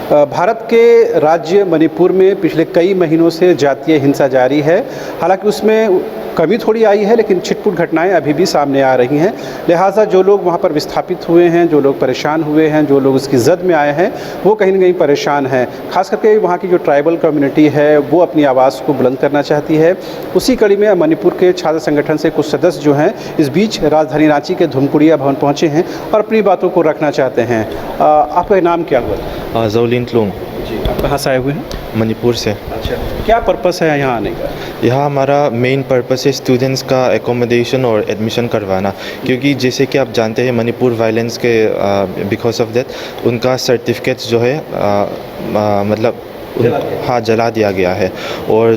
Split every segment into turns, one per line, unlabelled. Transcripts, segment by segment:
भारत के राज्य मणिपुर में पिछले कई महीनों से जातीय हिंसा जारी है। हालांकि उसमें कमी थोड़ी आई है, लेकिन छिटपुट घटनाएं अभी भी सामने आ रही हैं। लिहाजा जो लोग वहां पर विस्थापित हुए हैं, जो लोग परेशान हुए हैं, जो लोग उसकी जद में आए हैं, वो कहीं ना कहीं परेशान हैं। खास करके वहाँ की जो ट्राइबल कम्युनिटी है वो अपनी आवाज़ को बुलंद करना चाहती है। उसी कड़ी में मणिपुर के छात्र संगठन से कुछ सदस्य जो हैं इस बीच राजधानी रांची के धुमकुड़िया भवन पहुँचे हैं और अपनी बातों को रखना चाहते हैं। आपका नाम क्या हुआ?
जौलिन tlung।
जी, आप कहाँ से आए हुए हैं?
मणिपुर से।
अच्छा, क्या पर्पस है यहाँ आने का?
यहाँ हमारा मेन पर्पस है स्टूडेंट्स का एकोमोडेशन और एडमिशन करवाना, क्योंकि जैसे कि आप जानते हैं मणिपुर वायलेंस के बिकॉज ऑफ दैट उनका सर्टिफिकेट्स जो है मतलब हाँ जला दिया गया है। और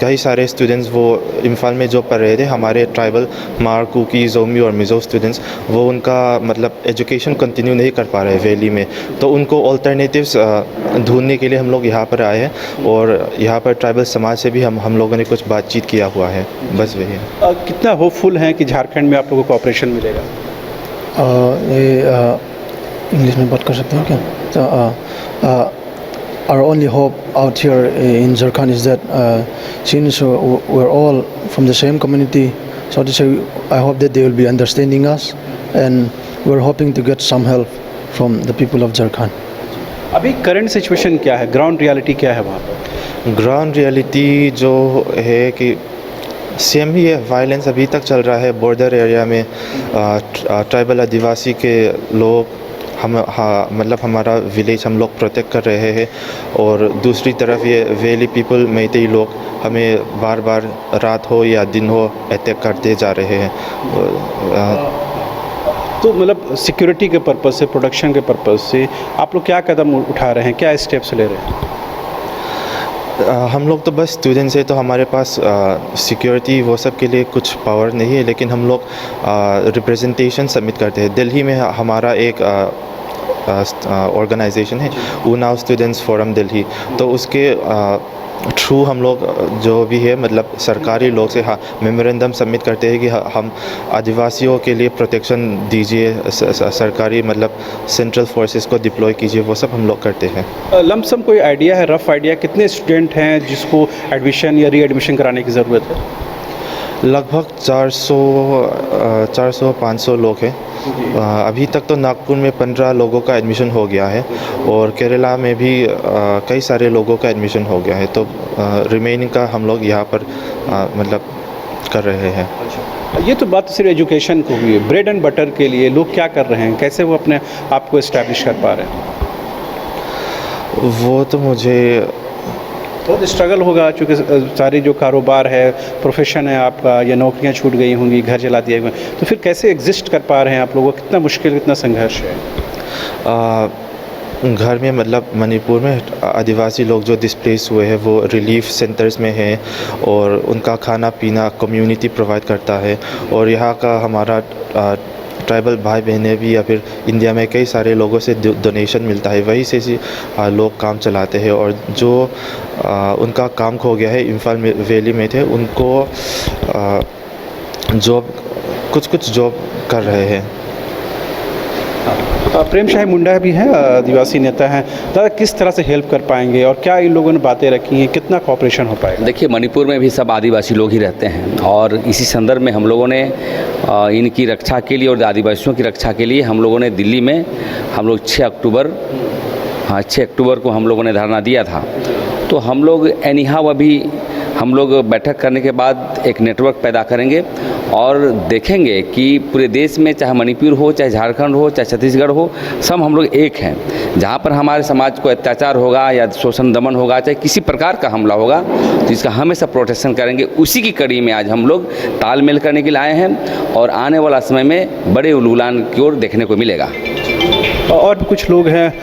कई सारे स्टूडेंट्स वो इम्फाल में जो पढ़ रहे थे, हमारे ट्राइबल मार, कुकी, जोमी और मिज़ो स्टूडेंट्स, वो उनका मतलब एजुकेशन कंटिन्यू नहीं कर पा रहे वैली में, तो उनको ऑल्टरनेटिव्स ढूंढने के लिए हम लोग यहाँ पर आए हैं। और यहाँ पर ट्राइबल समाज से भी हम लोगों ने कुछ बातचीत किया हुआ है। बस वही है।
कितना होपफुल हैं कि झारखंड में आप लोगों को ऑपरेशन मिलेगा?
ये इंग्लिश में बात कर सकते हैं क्या? Our only hope out here in Jharkhand is that since we're all from the same community, so to say, I hope that they will be understanding us, and we're hoping to get some help from the people of Jharkhand.
अभी current situation क्या है, ground reality क्या है वहाँ पर?
Ground reality जो है कि सेम ही है, वायलेंस अभी तक चल रहा है बॉर्डर एरिया में। ट्राइबल आदिवासी के लोग मतलब हमारा विलेज हम लोग प्रोटेक्ट कर रहे हैं, और दूसरी तरफ ये वैली पीपल मैतेई लोग हमें बार बार रात हो या दिन हो अटैक करते जा रहे हैं।
तो मतलब सिक्योरिटी के पर्पज़ से, प्रोडक्शन के पर्पज़ से आप लोग क्या कदम उठा रहे हैं, क्या स्टेप्स ले रहे हैं?
हम लोग तो बस स्टूडेंट्स हैं, तो हमारे पास सिक्योरिटी वो सब के लिए कुछ पावर नहीं है, लेकिन हम लोग रिप्रेजेंटेशन सबमिट करते हैं। दिल्ली में हमारा एक ऑर्गेनाइजेशन है, उनाव स्टूडेंट्स फोरम दिल्ली, तो उसके थ्रू हम लोग जो भी है मतलब सरकारी लोग से मेमोरेंडम सबमिट करते हैं कि हम आदिवासियों के लिए प्रोटेक्शन दीजिए, सरकारी मतलब सेंट्रल फोर्सेस को डिप्लॉय कीजिए, वो सब हम लोग करते हैं।
लमसम कोई आइडिया है, रफ आइडिया, कितने स्टूडेंट हैं जिसको एडमिशन या री एडमिशन कराने की ज़रूरत है?
लगभग 400-500 लोग हैं। अभी तक तो नागपुर में 15 लोगों का एडमिशन हो गया है, और केरला में भी कई सारे लोगों का एडमिशन हो गया है, तो रिमेनिंग का हम लोग यहाँ पर मतलब कर रहे हैं।
ये तो बात सिर्फ एजुकेशन को हुई है, ब्रेड एंड बटर के लिए लोग क्या कर रहे हैं, कैसे वो अपने आप को इस्टेब्लिश कर पा रहे हैं?
वो तो मुझे
बहुत स्ट्रगल होगा, चूँकि सारी जो कारोबार है, प्रोफेशन है आपका, या नौकरियां छूट गई होंगी, घर जला दिए हुए, तो फिर कैसे एग्जिस्ट कर पा रहे हैं आप लोगों को? कितना मुश्किल, कितना संघर्ष है?
घर में मतलब मणिपुर में आदिवासी लोग जो डिस्प्लेस हुए हैं वो रिलीफ सेंटर्स में हैं, और उनका खाना पीना कम्युनिटी प्रोवाइड करता है। और यहाँ का हमारा ट्राइबल भाई बहनें भी या फिर इंडिया में कई सारे लोगों से डोनेशन मिलता है, वही से लोग काम चलाते हैं। और जो उनका काम खो गया है, इम्फाल वैली में थे, उनको जॉब कुछ जॉब कर रहे हैं।
प्रेम शाही मुंडा भी हैं, आदिवासी नेता हैं। दादा, किस तरह से हेल्प कर पाएंगे और क्या इन लोगों ने बातें रखी हैं, कितना कॉपरेशन हो पाएगा?
देखिए, मणिपुर में भी सब आदिवासी लोग ही रहते हैं, और इसी संदर्भ में हम लोगों ने इनकी रक्षा के लिए और आदिवासियों की रक्षा के लिए हम लोगों ने दिल्ली में 6 अक्टूबर को हम लोगों ने धरना दिया था। तो हम लोग एनीहाउ अभी हम लोग बैठक करने के बाद एक नेटवर्क पैदा करेंगे और देखेंगे कि पूरे देश में, चाहे मणिपुर हो, चाहे झारखंड हो, चाहे छत्तीसगढ़ हो, सब हम लोग एक हैं। जहाँ पर हमारे समाज को अत्याचार होगा या शोषण दमन होगा, चाहे किसी प्रकार का हमला होगा, तो इसका हमेशा प्रोटेक्शन करेंगे। उसी की कड़ी में आज हम लोग तालमेल करने के लिए आए हैं, और आने वाला समय में बड़े उलगुलान की ओर देखने को मिलेगा।
और भी कुछ लोग हैं,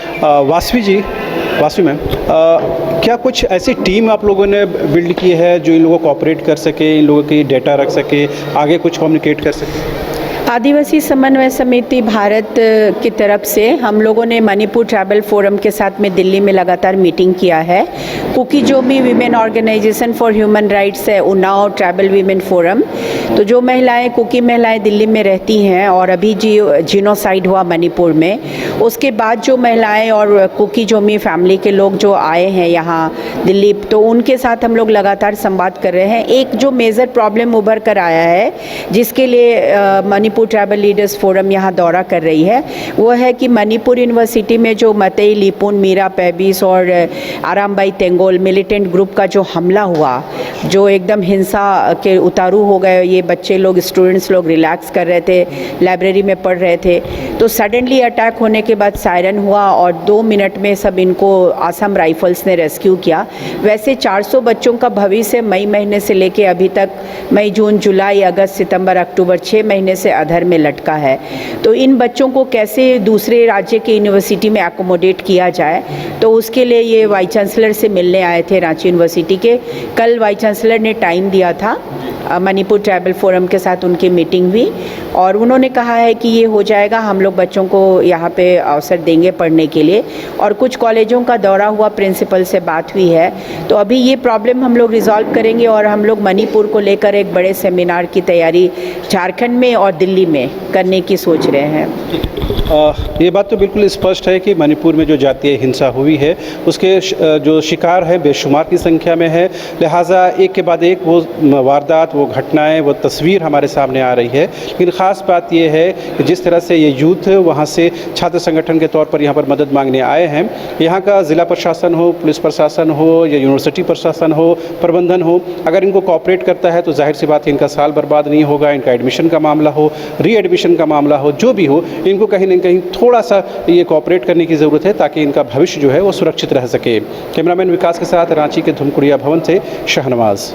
वासवी मैम, क्या कुछ ऐसी टीम आप लोगों ने बिल्ड की है जो इन लोगों को ऑपरेट कर सके, इन लोगों की डेटा रख सके, आगे कुछ कम्युनिकेट कर सके?
आदिवासी समन्वय समिति भारत की तरफ से हम लोगों ने मणिपुर ट्राइबल फोरम के साथ में दिल्ली में लगातार मीटिंग किया है। Kuki Zomi women organization for human rights है, उन्नाव ट्राइबल वीमेन फोरम। तो जो महिलाएं, कुकी महिलाएं दिल्ली में रहती हैं और अभी जीनोसाइड हुआ मणिपुर में, उसके बाद जो महिलाएं और कुकीजोमी फैमिली के लोग जो आए हैं यहाँ दिल्ली, तो उनके साथ हम लोग लगातार संवाद कर रहे हैं। एक जो मेजर प्रॉब्लम उभर कर आया है, जिसके लिए मणिपुर ट्राइबल लीडर्स फोरम यहाँ दौरा कर रही है, वो है कि मणिपुर यूनिवर्सिटी में जो मतई लिपुन, मीरा पैबिस और आरामबाई तेंगोल मिलिटेंट ग्रुप का जो हमला हुआ, जो एकदम हिंसा के उतारू हो गए, ये बच्चे लोग, स्टूडेंट्स लोग रिलैक्स कर रहे थे, लाइब्रेरी में पढ़ रहे थे, तो सडनली अटैक होने के बाद सायरन हुआ और 2 मिनट में सब इनको आसाम राइफल्स ने रेस्क्यू किया। वैसे 400 बच्चों का भविष्य मई महीने से लेके अभी तक, मई, जून, जुलाई, अगस्त, सितंबर, अक्टूबर, 6 महीने से अधर में लटका है। तो इन बच्चों को कैसे दूसरे राज्य के यूनिवर्सिटी में एकोमोडेट किया जाए, तो उसके लिए ये वाइस चांसलर से मिलने आए थे रांची यूनिवर्सिटी के। कल वाइस चांसलर ने टाइम दिया था, मणिपुर ट्राइबल फोरम के साथ उनकी मीटिंग हुई और उन्होंने कहा है कि ये हो जाएगा, हम लोग बच्चों को यहाँ पे अवसर देंगे पढ़ने के लिए। और कुछ कॉलेजों का दौरा हुआ, प्रिंसिपल से बात हुई है, तो अभी ये प्रॉब्लम हम लोग रिजॉल्व करेंगे और हम लोग मणिपुर को लेकर एक बड़े सेमिनार की तैयारी झारखंड में और दिल्ली में करने की सोच रहे हैं।
ये बात तो बिल्कुल स्पष्ट है कि मणिपुर में जो जातीय हिंसा हुई है उसके जो शिकार हैं बेशुमार की संख्या में है, लिहाजा एक के बाद एक वो वारदात, वो घटनाएं, वो तस्वीर हमारे सामने आ रही है। लेकिन ख़ास बात यह है कि जिस तरह से ये यूथ वहाँ से छात्र संगठन के तौर पर यहाँ पर मदद मांगने आए हैं, यहाँ का ज़िला प्रशासन हो, पुलिस प्रशासन हो या यूनिवर्सिटी प्रशासन हो, प्रबंधन हो, अगर इनको कोऑपरेट करता है तो जाहिर सी बात है इनका साल बर्बाद नहीं होगा। इनका एडमिशन का मामला हो, री एडमिशन का मामला हो, जो भी हो, इनको कहीं ना कहीं थोड़ा सा ये कोऑपरेट करने की ज़रूरत है ताकि इनका भविष्य जो है वो सुरक्षित रह सके। कैमरामैन विकास के साथ रांची के धुमकुड़िया भवन से शाहनवाज।